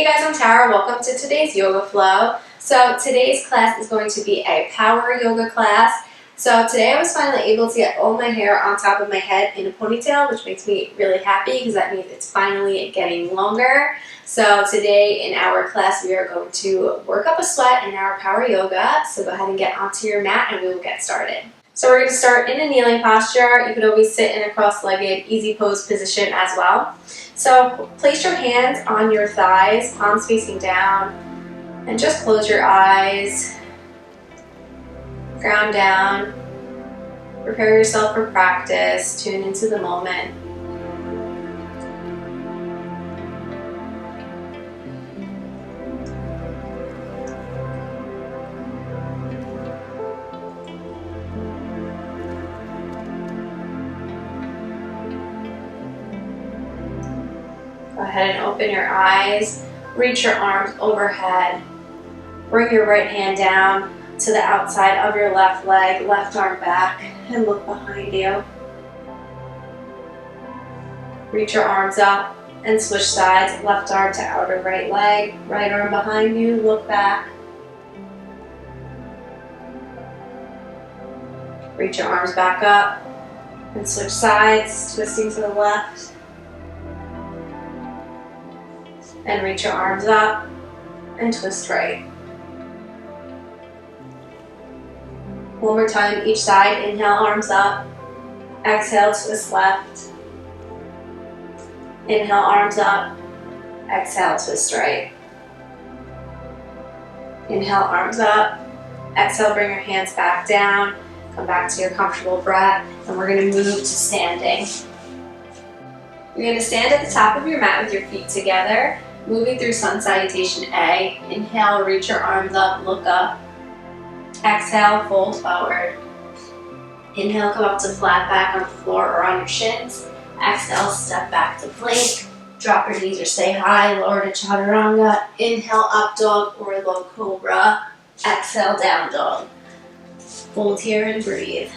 guys, I'm Tara. Welcome to today's yoga flow. So today's class is going to be a power yoga class. So today I was finally able to get all my hair on top of my head in a ponytail, which makes me really happy because that means it's finally getting longer. So today in our class we are going to work up a sweat in our power yoga. So go ahead and get onto your mat and we will get started. So we're going to start in a kneeling posture. You could always sit in a cross-legged easy pose position as well. So place your hands on your thighs, palms facing down, and just close your eyes. Ground down. Prepare yourself for practice. Tune into the moment. Go ahead and open your eyes, reach your arms overhead, bring your right hand down to the outside of your left leg, left arm back, and look behind you. Reach your arms up and switch sides, left arm to outer right leg, right arm behind you, look back. Reach your arms back up and switch sides, twisting to the left. And reach your arms up and twist right. One more time each side. Inhale, arms up. Exhale, twist left. Inhale, arms up. Exhale, twist right. Inhale, arms up. Exhale, bring your hands back down. Come back to your comfortable breath. And we're going to move to standing. You're going to stand at the top of your mat with your feet together. Moving through sun salutation A. Inhale, reach your arms up, look up. Exhale, fold forward. Inhale, come up to flat back on the floor or on your shins. Exhale, step back to plank. Drop your knees or stay high, lower to chaturanga. Inhale, up dog or low cobra. Exhale, down dog. Hold here and breathe.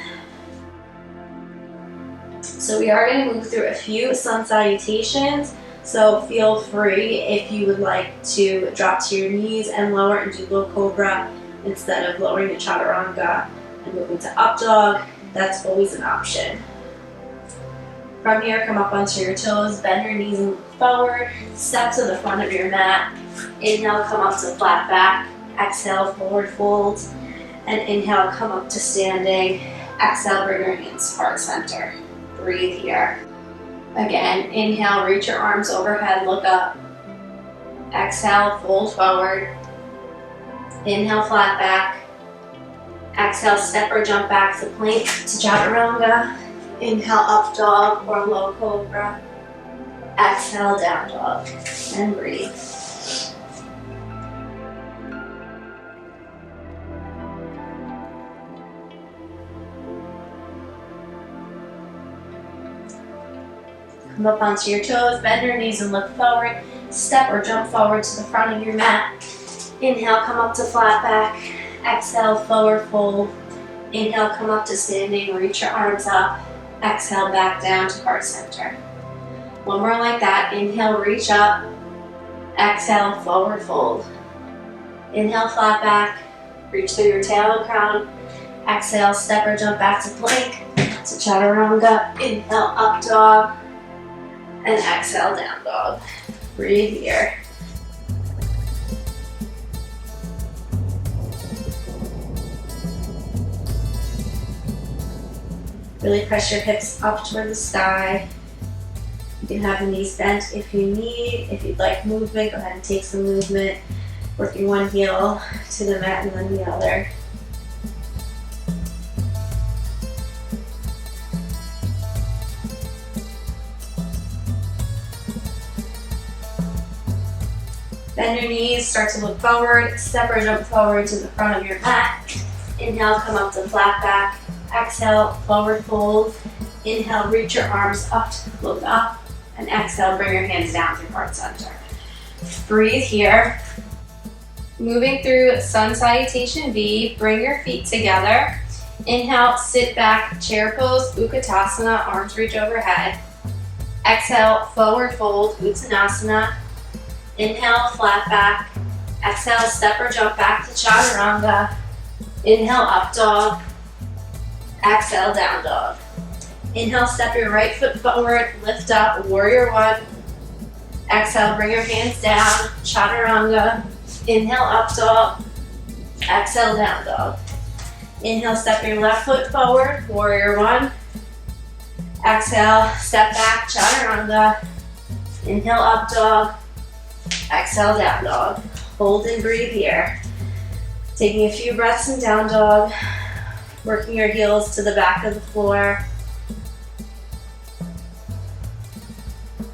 So we are going to move through a few sun salutations. So feel free if you would like to drop to your knees and lower and do low cobra instead of lowering to chaturanga and moving to up dog. That's always an option. From here, come up onto your toes, bend your knees and look forward, step to the front of your mat. Inhale, come up to flat back. Exhale, forward fold. And inhale, come up to standing. Exhale, bring your hands to heart center. Breathe here. Again, inhale, reach your arms overhead, look up. Exhale, fold forward. Inhale, flat back. Exhale, step or jump back to plank to chaturanga. Inhale, up dog or low cobra. Exhale, down dog. And breathe. Come up onto your toes, bend your knees and look forward. Step or jump forward to the front of your mat. Inhale, come up to flat back. Exhale, forward fold. Inhale, come up to standing, reach your arms up. Exhale, back down to heart center. One more like that. Inhale, reach up. Exhale, forward fold. Inhale, flat back. Reach through your tail and crown. Exhale, step or jump back to plank, to chaturanga. Inhale, up dog. And exhale, down dog. Breathe here. Really press your hips up toward the sky. You can have the knees bent if you need. If you'd like movement, go ahead and take some movement. Working one heel to the mat and then the other. Bend your knees, start to look forward, step or jump forward to the front of your mat. Inhale, come up to flat back. Exhale, forward fold. Inhale, reach your arms up, look up. And exhale, bring your hands down through heart center. Breathe here. Moving through sun salutation V, bring your feet together. Inhale, sit back, chair pose, Utkatasana, arms reach overhead. Exhale, forward fold, Uttanasana. Inhale, flat back. Exhale, step or jump back to chaturanga. Inhale, up dog. Exhale, down dog. Inhale, step your right foot forward, lift up, warrior one. Exhale, bring your hands down, chaturanga. Inhale, up dog. Exhale, down dog. Inhale, step your left foot forward, warrior one. Exhale, step back, chaturanga. Inhale, up dog. Exhale, down dog. Hold and breathe here. Taking a few breaths in down dog. Working your heels to the back of the floor.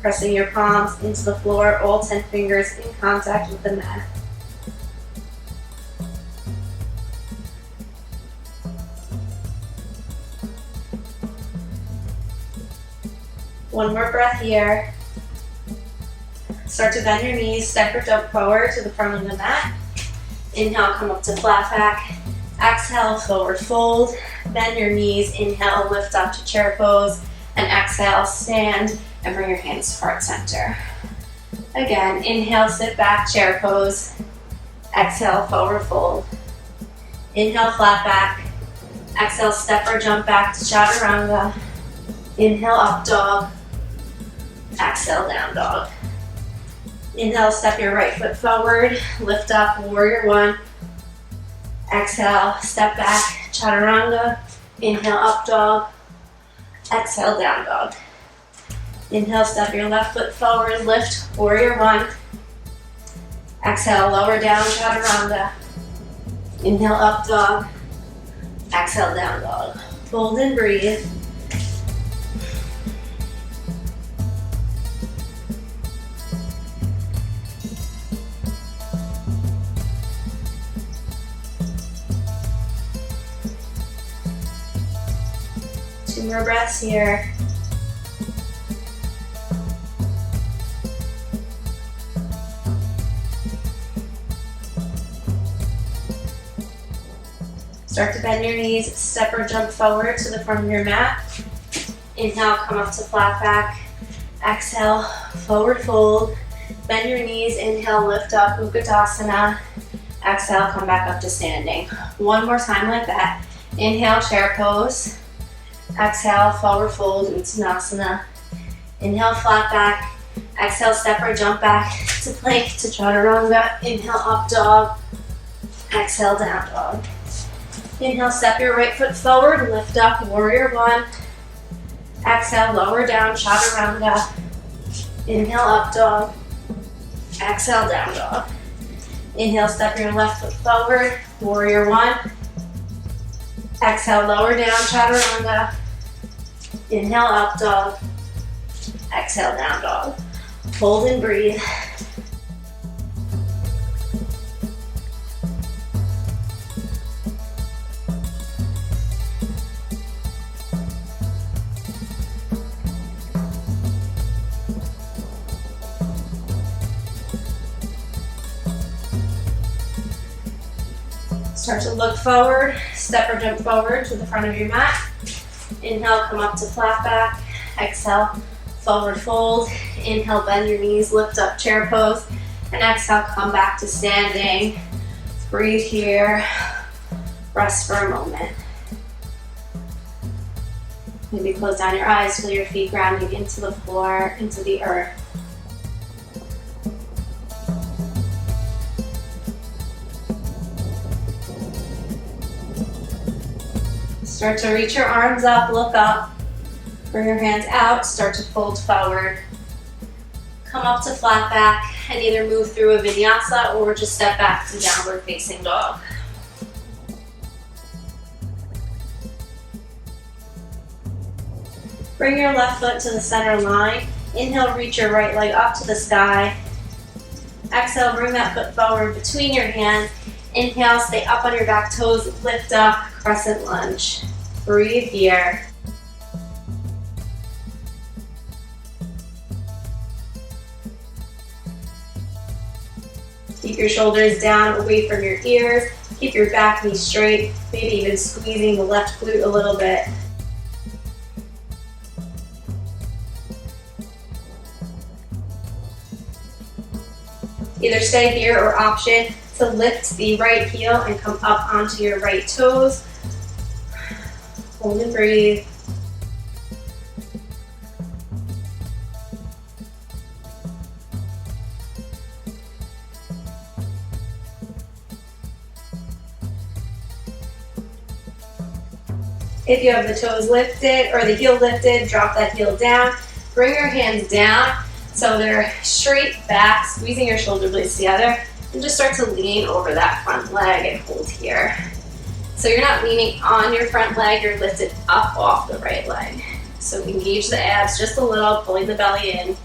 Pressing your palms into the floor, all 10 fingers in contact with the mat. One more breath here. Start to bend your knees, step or jump forward to the front of the mat. Inhale, come up to flat back. Exhale, forward fold. Bend your knees, inhale, lift up to chair pose. And exhale, stand and bring your hands to heart center. Again, inhale, sit back, chair pose. Exhale, forward fold. Inhale, flat back. Exhale, step or jump back to chaturanga. Inhale, up dog. Exhale, down dog. Inhale, step your right foot forward, lift up, warrior one. Exhale, step back, chaturanga. Inhale, up dog. Exhale, down dog. Inhale, step your left foot forward, lift, warrior one. Exhale, lower down, chaturanga. Inhale, up dog. Exhale, down dog. Hold and breathe. Two more breaths here. Start to bend your knees, step or jump forward to the front of your mat. Inhale, come up to flat back. Exhale, forward fold. Bend your knees, inhale, lift up, Utkatasana. Exhale, come back up to standing. One more time like that. Inhale, chair pose. Exhale, forward fold, Uttanasana. Inhale, flat back. Exhale, step or jump back to plank to chaturanga. Inhale, up dog. Exhale, down dog. Inhale, step your right foot forward, lift up, warrior one. Exhale, lower down, chaturanga. Inhale, up dog. Exhale, down dog. Inhale, step your left foot forward, warrior one. Exhale, lower down, chaturanga. Inhale, up dog. Exhale, down dog. Hold and breathe. Start to look forward, step or jump forward to the front of your mat. Inhale, come up to flat back. Exhale, forward fold. Inhale, bend your knees, lift up, chair pose. And exhale, come back to standing. Breathe here. Rest for a moment. Maybe close down your eyes, feel your feet grounding into the floor, into the earth. Start to reach your arms up, look up. Bring your hands out, start to fold forward. Come up to flat back and either move through a vinyasa or just step back to downward facing dog. Bring your left foot to the center line. Inhale, reach your right leg up to the sky. Exhale, bring that foot forward between your hands. Inhale, stay up on your back toes, lift up, crescent lunge. Breathe here. Keep your shoulders down, away from your ears. Keep your back knee straight, maybe even squeezing the left glute a little bit. Either stay here or option to lift the right heel and come up onto your right toes. Hold and breathe. If you have the toes lifted or the heel lifted, drop that heel down. Bring your hands down so they're straight back, squeezing your shoulder blades together, and just start to lean over that front leg and hold here. So you're not leaning on your front leg, you're lifted up off the right leg. So engage the abs just a little, pulling the belly in.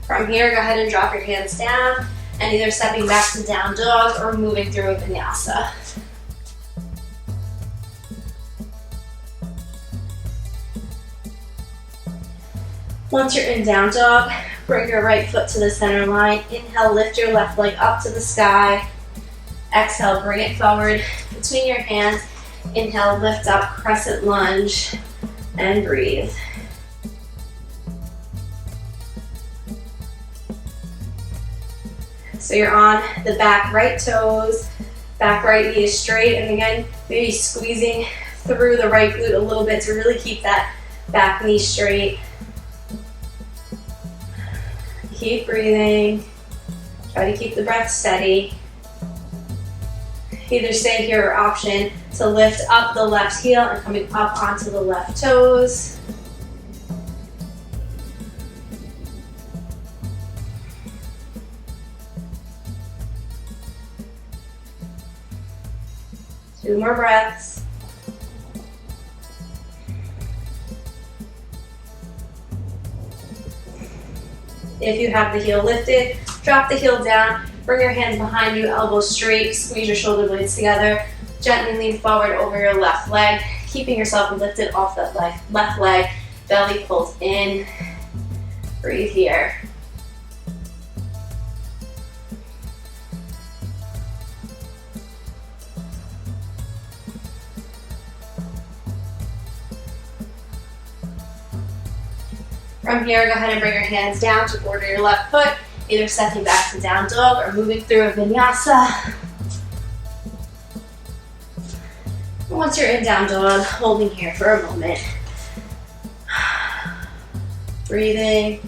From here, go ahead and drop your hands down, and either stepping back to down dog or moving through a vinyasa. Once you're in down dog, bring your right foot to the center line. Inhale, lift your left leg up to the sky. Exhale, bring it forward between your hands. Inhale, lift up, crescent lunge, and breathe. So you're on the back right toes, back right knee is straight, and again, maybe squeezing through the right glute a little bit to really keep that back knee straight. Keep breathing. Try to keep the breath steady. Either stay here or option to lift up the left heel and coming up onto the left toes. Two more breaths. If you have the heel lifted, drop the heel down, bring your hands behind you, elbows straight, squeeze your shoulder blades together, gently lean forward over your left leg, keeping yourself lifted off that left leg, belly pulls in. Breathe here. From here, go ahead and bring your hands down to border your left foot, either stepping back to down dog or moving through a vinyasa. Once you're in down dog, holding here for a moment. Breathing,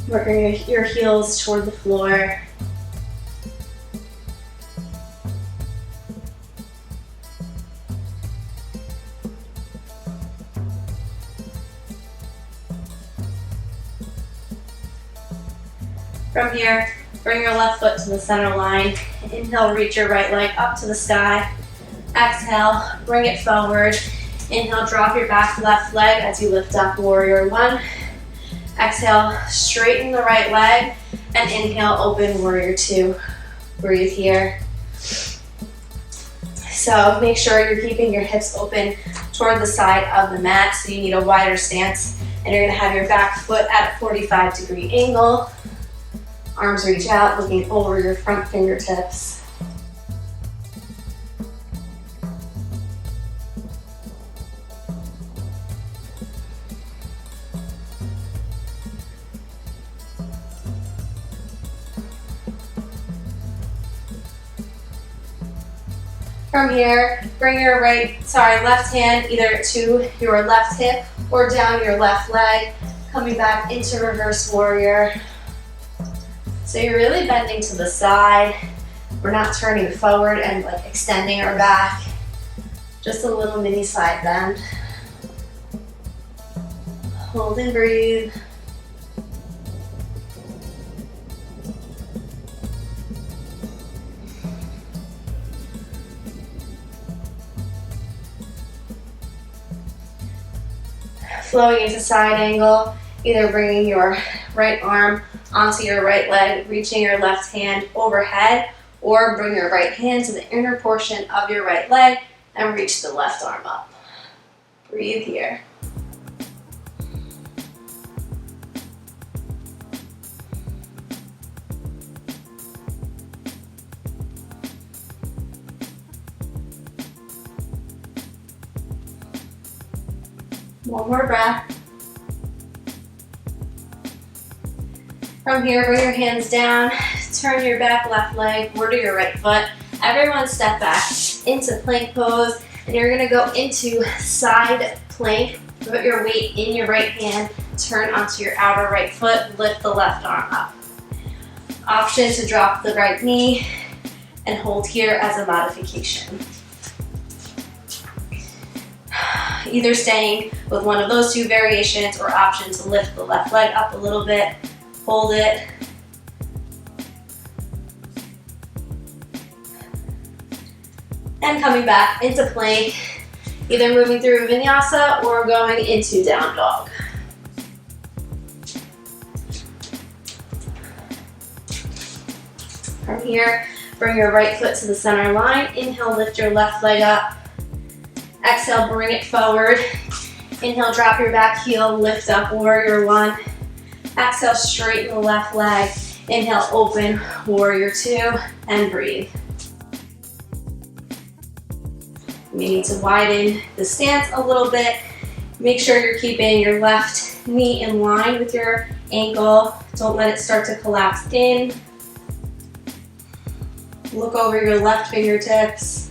working your heels toward the floor. From here, bring your left foot to the center line. Inhale, reach your right leg up to the sky. Exhale, bring it forward. Inhale, drop your back left leg as you lift up, warrior one. Exhale, straighten the right leg, and inhale, open, warrior two. Breathe here. So make sure you're keeping your hips open toward the side of the mat, so you need a wider stance, and you're gonna have your back foot at a 45-degree angle. Arms reach out, looking over your front fingertips. From here, bring your left hand either to your left hip or down your left leg, coming back into reverse warrior. So you're really bending to the side. We're not turning forward and like extending our back. Just a little mini side bend. Hold and breathe. Flowing into side angle, either bringing your right arm onto your right leg, reaching your left hand overhead, or bring your right hand to the inner portion of your right leg and reach the left arm up. Breathe here. One more breath. From here, bring your hands down, turn your back left leg over to your right foot. Everyone step back into plank pose, and you're gonna go into side plank. Put your weight in your right hand, turn onto your outer right foot, lift the left arm up. Option to drop the right knee and hold here as a modification. Either staying with one of those two variations or option to lift the left leg up a little bit, hold it. And coming back into plank, either moving through vinyasa or going into down dog. From here, bring your right foot to the center line. Inhale, lift your left leg up. Exhale, bring it forward. Inhale, drop your back heel, lift up, warrior one. Exhale, straighten the left leg. Inhale, open, warrior two, and breathe. You may need to widen the stance a little bit. Make sure you're keeping your left knee in line with your ankle. Don't let it start to collapse in. Look over your left fingertips.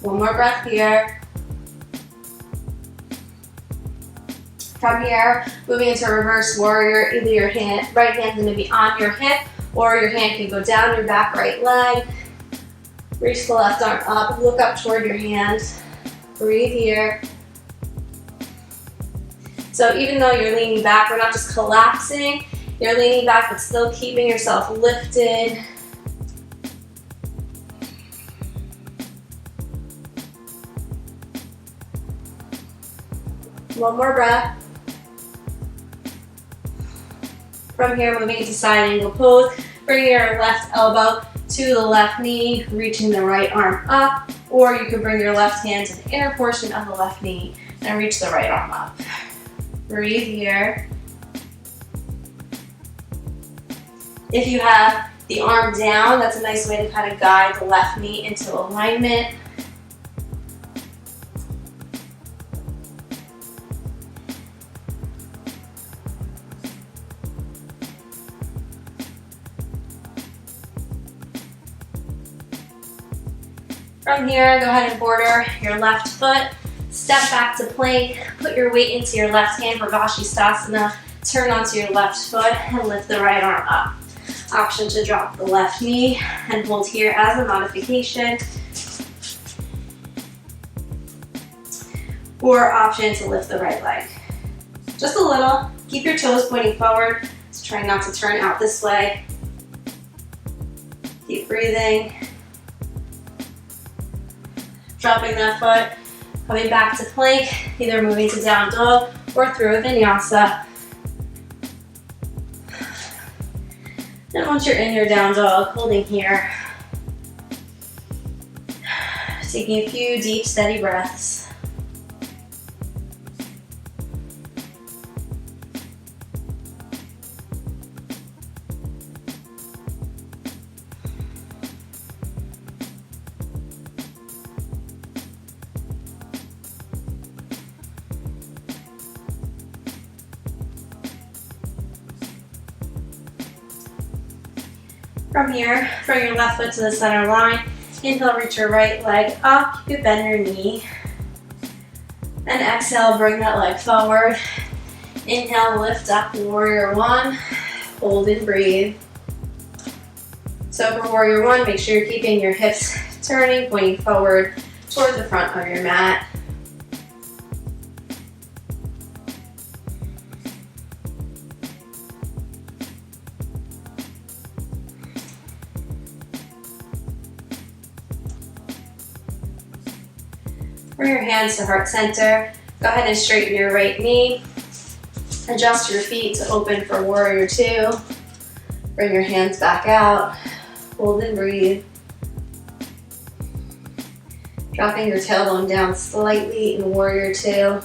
One more breath here. From here, moving into reverse warrior, either your right hand's gonna be on your hip or your hand can go down your back right leg. Reach the left arm up, look up toward your hand. Breathe here. So even though you're leaning back, we're not just collapsing, you're leaning back but still keeping yourself lifted. One more breath. From here, moving into side angle pose. Bring your left elbow to the left knee, reaching the right arm up, or you can bring your left hand to the inner portion of the left knee and reach the right arm up. Breathe here. If you have the arm down, that's a nice way to kind of guide the left knee into alignment. From here, go ahead and border your left foot. Step back to plank. Put your weight into your left hand for Vashisthasana. Turn onto your left foot and lift the right arm up. Option to drop the left knee and hold here as a modification. Or option to lift the right leg. Just a little. Keep your toes pointing forward. So try not to turn out this way. Keep breathing. Dropping that foot, coming back to plank, either moving to down dog or through a vinyasa. And once you're in your down dog, holding here, taking a few deep, steady breaths. From here, bring your left foot to the center line. Inhale, reach your right leg up. You bend your knee. And exhale, bring that leg forward. Inhale, lift up, warrior one. Hold and breathe. So for warrior one, make sure you're keeping your hips turning, pointing forward toward the front of your mat. Bring your hands to heart center. Go ahead and straighten your right knee. Adjust your feet to open for warrior two. Bring your hands back out. Hold and breathe. Dropping your tailbone down slightly in warrior two.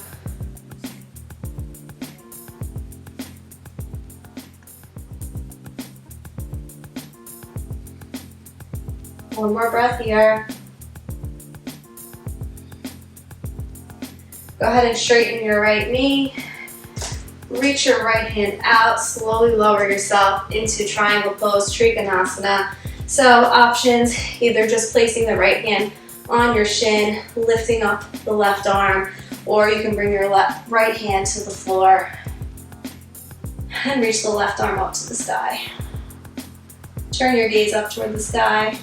One more breath here. Go ahead and straighten your right knee. Reach your right hand out. Slowly lower yourself into triangle pose, Trikonasana. So options, either just placing the right hand on your shin, lifting up the left arm, or you can bring your right hand to the floor and reach the left arm up to the sky. Turn your gaze up toward the sky.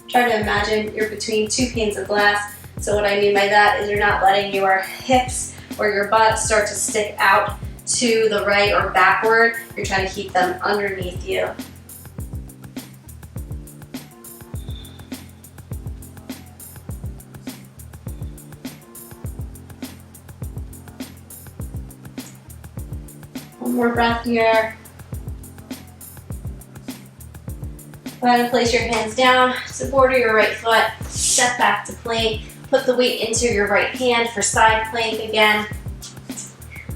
Try to imagine you're between two panes of glass. So what I mean by that is you're not letting your hips or your butt start to stick out to the right or backward. You're trying to keep them underneath you. One more breath here. Go ahead and place your hands down to border your right foot. Step back to plank. Put the weight into your right hand for side plank again.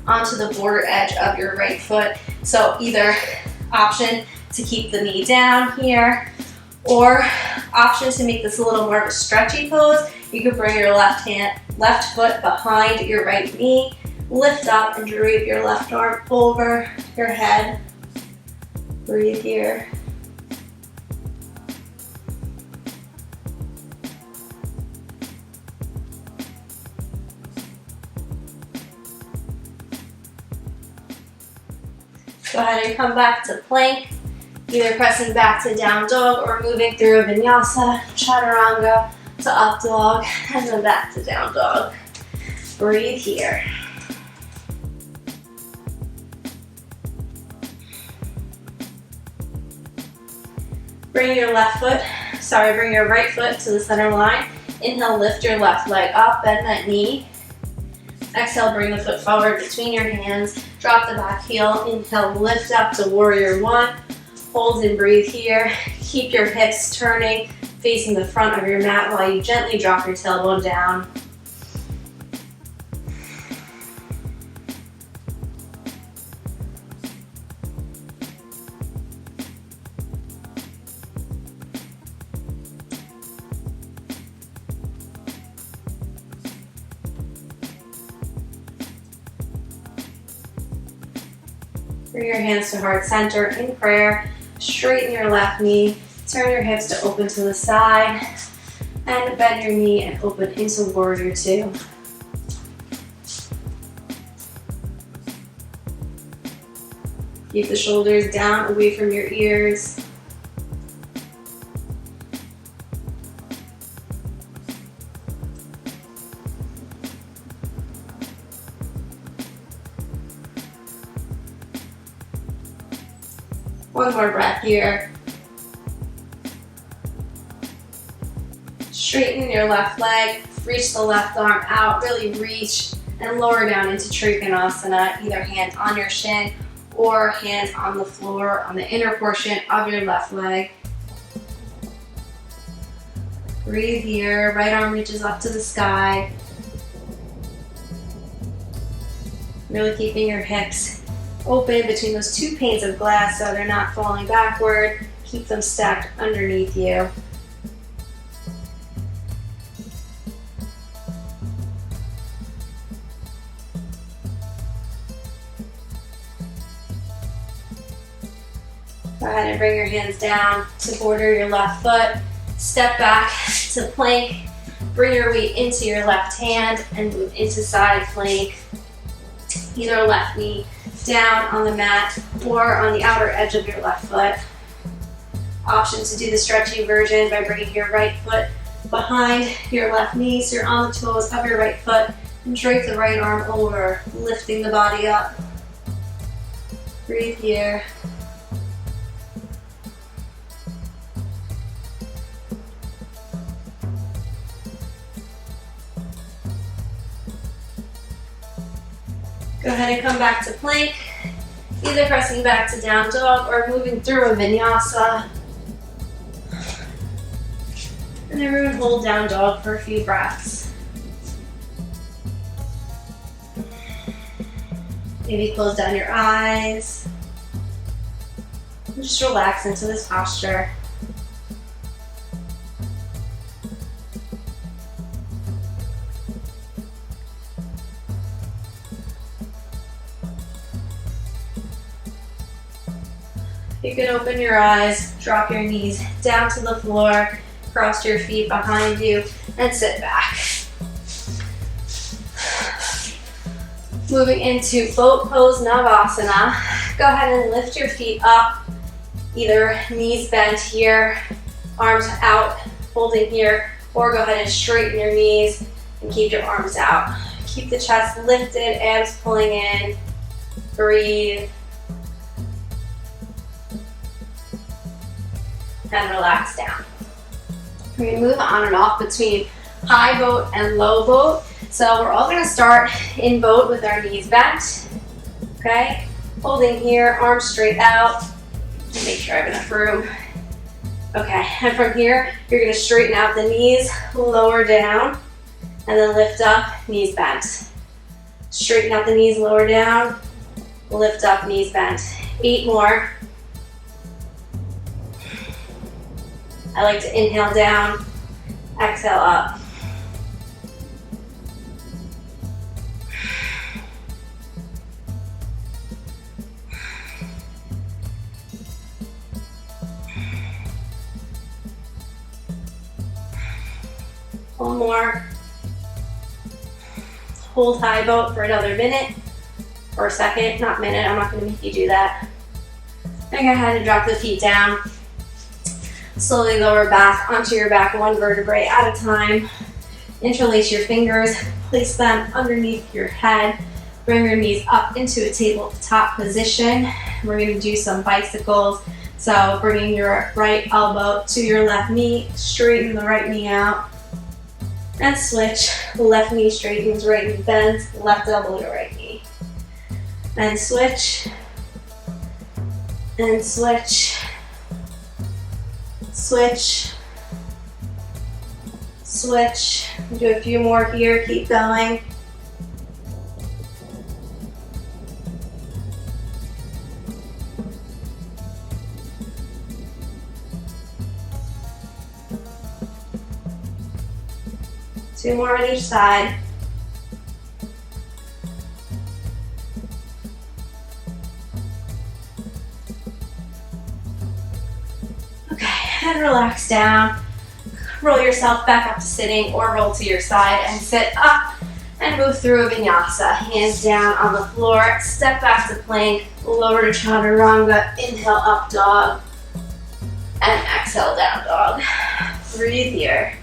Onto the border edge of your right foot. So either option to keep the knee down here, or option to make this a little more of a stretchy pose. You could bring your left foot behind your right knee. Lift up and drape your left arm over your head. Breathe here. Go ahead and come back to plank, either pressing back to down dog or moving through a vinyasa, chaturanga to up dog, and then back to down dog. Breathe here. Bring your right foot to the center line. Inhale, lift your left leg up, bend that knee. Exhale, bring the foot forward between your hands. Drop the back heel. Inhale, lift up to warrior one. Hold and breathe here. Keep your hips turning, facing the front of your mat while you gently drop your tailbone down. Bring your hands to heart center in prayer. Straighten your left knee. Turn your hips to open to the side. And bend your knee and open into warrior two. Keep the shoulders down, away from your ears. One more breath here. Straighten your left leg, reach the left arm out, really reach and lower down into Trikonasana, either hand on your shin or hands on the floor on the inner portion of your left leg. Breathe here, right arm reaches up to the sky. Really keeping your hips open between those two panes of glass so they're not falling backward. Keep them stacked underneath you. Go ahead and bring your hands down to border your left foot. Step back to plank. Bring your weight into your left hand and move into side plank. Either left knee down on the mat or on the outer edge of your left foot. Option to do the stretchy version by bringing your right foot behind your left knee so you're on the toes of your right foot and drape the right arm over, lifting the body up. Breathe here. Go ahead and come back to plank, either pressing back to down dog or moving through a vinyasa. And everyone hold down dog for a few breaths. Maybe close down your eyes. And just relax into this posture. You can open your eyes, drop your knees down to the floor, cross your feet behind you, and sit back. Moving into boat pose Navasana. Go ahead and lift your feet up, either knees bent here, arms out, holding here, or go ahead and straighten your knees and keep your arms out. Keep the chest lifted, abs pulling in. Breathe. And relax down. We're going to move on and off between high boat and low boat. So we're all going to start in boat with our knees bent. Okay? Holding here, arms straight out. Make sure I have enough room. Okay, and from here, you're going to straighten out the knees, lower down, and then lift up, knees bent. Straighten out the knees, lower down, lift up, knees bent. 8 more. I like to inhale down, exhale up. One more. Hold high boat for another minute or a second, not minute. I'm not going to make you do that. Then go ahead and drop the feet down. Slowly lower back onto your back, one vertebrae at a time. Interlace your fingers, place them underneath your head. Bring your knees up into a tabletop position. We're going to do some bicycles. So bringing your right elbow to your left knee, straighten the right knee out. And switch, left knee straightens, right knee bends, left elbow to right knee. And switch, and switch, switch, switch. Do a few more here, keep going. Two more on each side. Okay, and relax down. Roll yourself back up to sitting or roll to your side and sit up and move through a vinyasa. Hands down on the floor, step back to plank, lower to chaturanga, inhale up dog, and exhale down dog. Breathe here.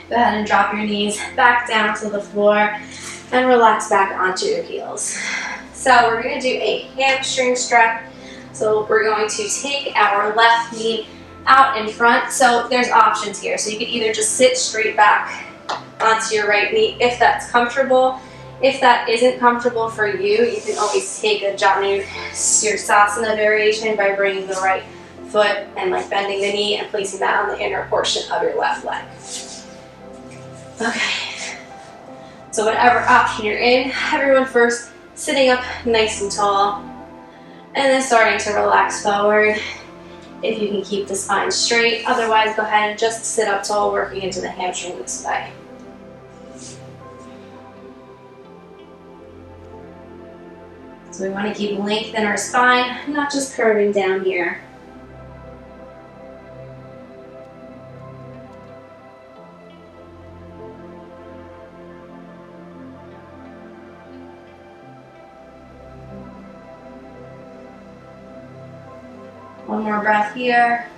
Go ahead and drop your knees back down to the floor and relax back onto your heels. So we're going to do a hamstring stretch. So we're going to take our left knee out in front. So there's options here. So you can either just sit straight back onto your right knee if that's comfortable. If that isn't comfortable for you, you can always take a Janu Sirsasana variation by bringing the right foot and like bending the knee and placing that on the inner portion of your left leg. Okay, so whatever option you're in, everyone first sitting up nice and tall, and then starting to relax forward if you can keep the spine straight. Otherwise, go ahead and just sit up tall, working into the hamstring this way. So we want to keep length in our spine, not just curving down here. One more breath here.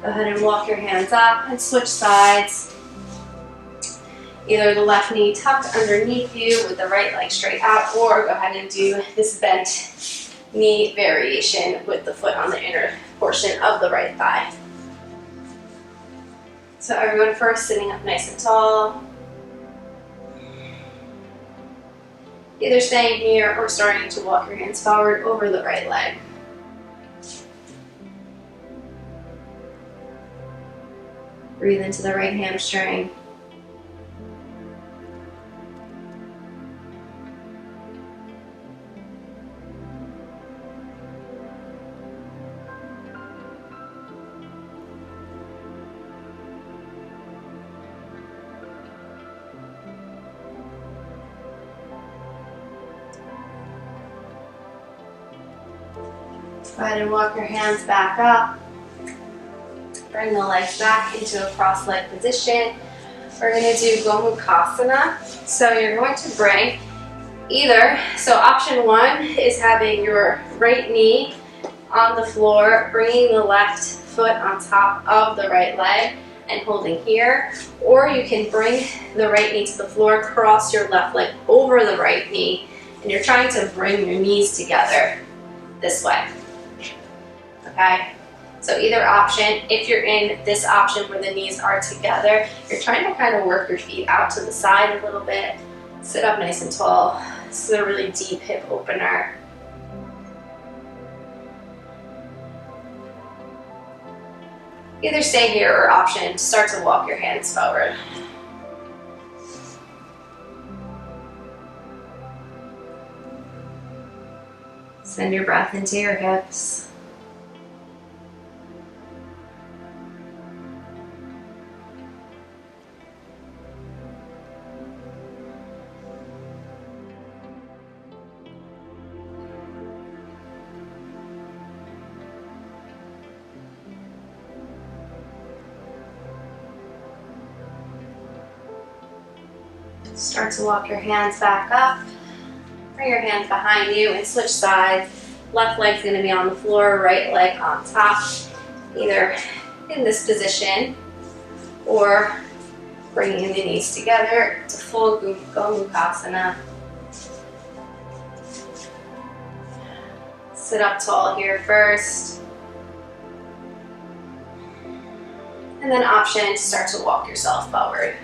Go ahead and walk your hands up and switch sides. Either the left knee tucked underneath you with the right leg straight out, or go ahead and do this bent knee variation with the foot on the inner portion of the right thigh. So everyone first sitting up nice and tall. Either staying here or starting to walk your hands forward over the right leg. Breathe into the right hamstring. Go ahead and walk your hands back up. Bring the legs back into a cross-leg position. We're going to do Gomukhasana. So you're going to bring so option one is having your right knee on the floor, bringing the left foot on top of the right leg and holding here. Or you can bring the right knee to the floor, cross your left leg over the right knee, and you're trying to bring your knees together this way. Okay? So either option, if you're in this option where the knees are together, you're trying to kind of work your feet out to the side a little bit. Sit up nice and tall. This is a really deep hip opener. Either stay here or option, start to walk your hands forward. Send your breath into your hips. Start to walk your hands back up. Bring your hands behind you and switch sides. Left leg's going to be on the floor, right leg on top. Either in this position or bringing the knees together to full Gomukhasana. Sit up tall here first. And then option, start to walk yourself forward.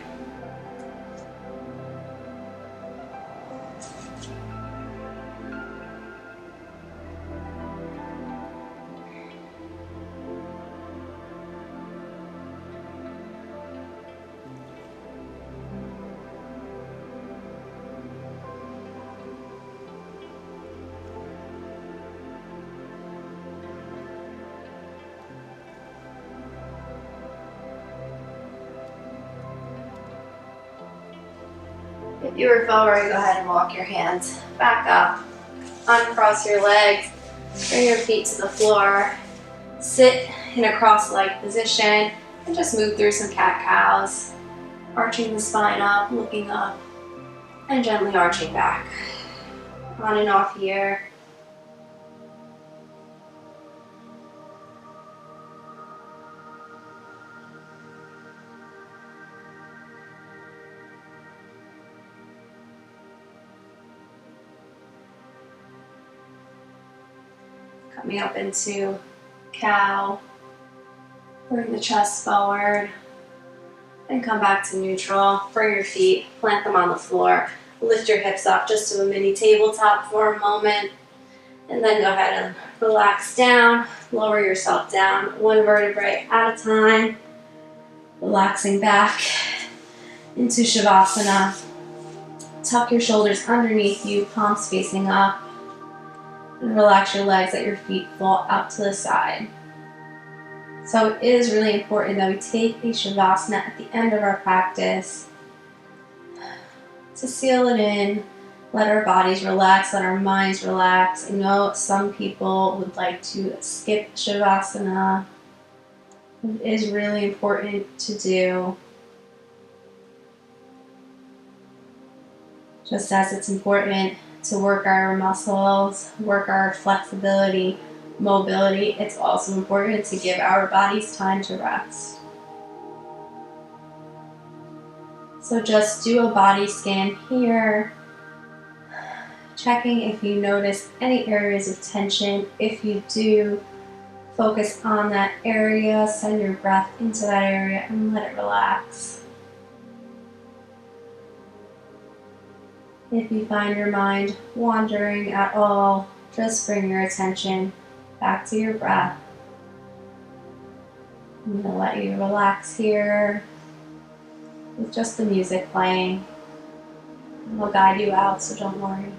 If you were forward, go ahead and walk your hands back up. Uncross your legs, bring your feet to the floor, sit in a cross-leg position, and just move through some cat-cows. Arching the spine up, looking up, and gently arching back. On and off here. Coming up into cow, bring the chest forward, and come back to neutral. Bring your feet, plant them on the floor, lift your hips up just to a mini tabletop for a moment, and then go ahead and relax down, lower yourself down, one vertebrae at a time, relaxing back into Shavasana. Tuck your shoulders underneath you, palms facing up. And relax your legs, let your feet fall out to the side. So it is really important that we take a Shavasana at the end of our practice to seal it in, let our bodies relax, let our minds relax. I know some people would like to skip Shavasana. It is really important to do. Just as it's important to work our muscles, work our flexibility, mobility, it's also important to give our bodies time to rest. So just do a body scan here, checking if you notice any areas of tension. If you do, focus on that area, send your breath into that area and let it relax. If you find your mind wandering at all, just bring your attention back to your breath. I'm going to let you relax here with just the music playing. We'll guide you out, so don't worry.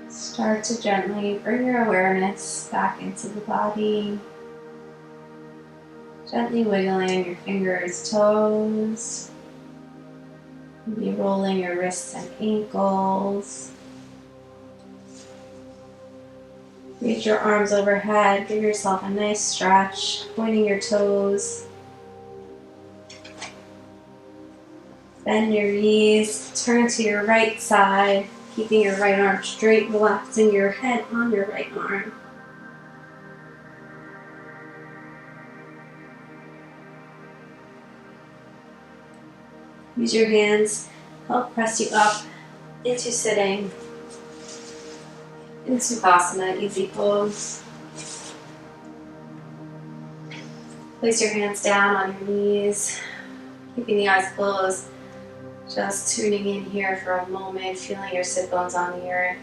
Start to gently bring your awareness back into the body. Gently wiggling your fingers, toes. Maybe rolling your wrists and ankles. Reach your arms overhead. Give yourself a nice stretch, pointing your toes. Bend your knees. Turn to your right side, keeping your right arm straight, relaxing your head on your right arm. Use your hands, help press you up into sitting, in Sukhasana, easy pose. Place your hands down on your knees, keeping the eyes closed, just tuning in here for a moment, feeling your sit bones on the earth.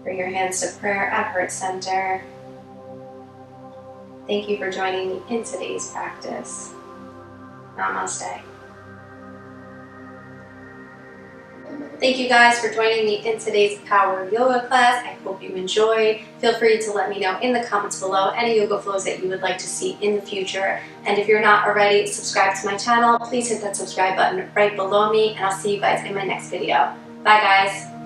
Bring your hands to prayer at heart center. Thank you for joining me in today's practice. Namaste. Thank you guys for joining me in today's power yoga class. I hope you enjoyed. Feel free to let me know in the comments below any yoga flows that you would like to see in the future. And if you're not already subscribed to my channel, please hit that subscribe button right below me, and I'll see you guys in my next video. Bye guys.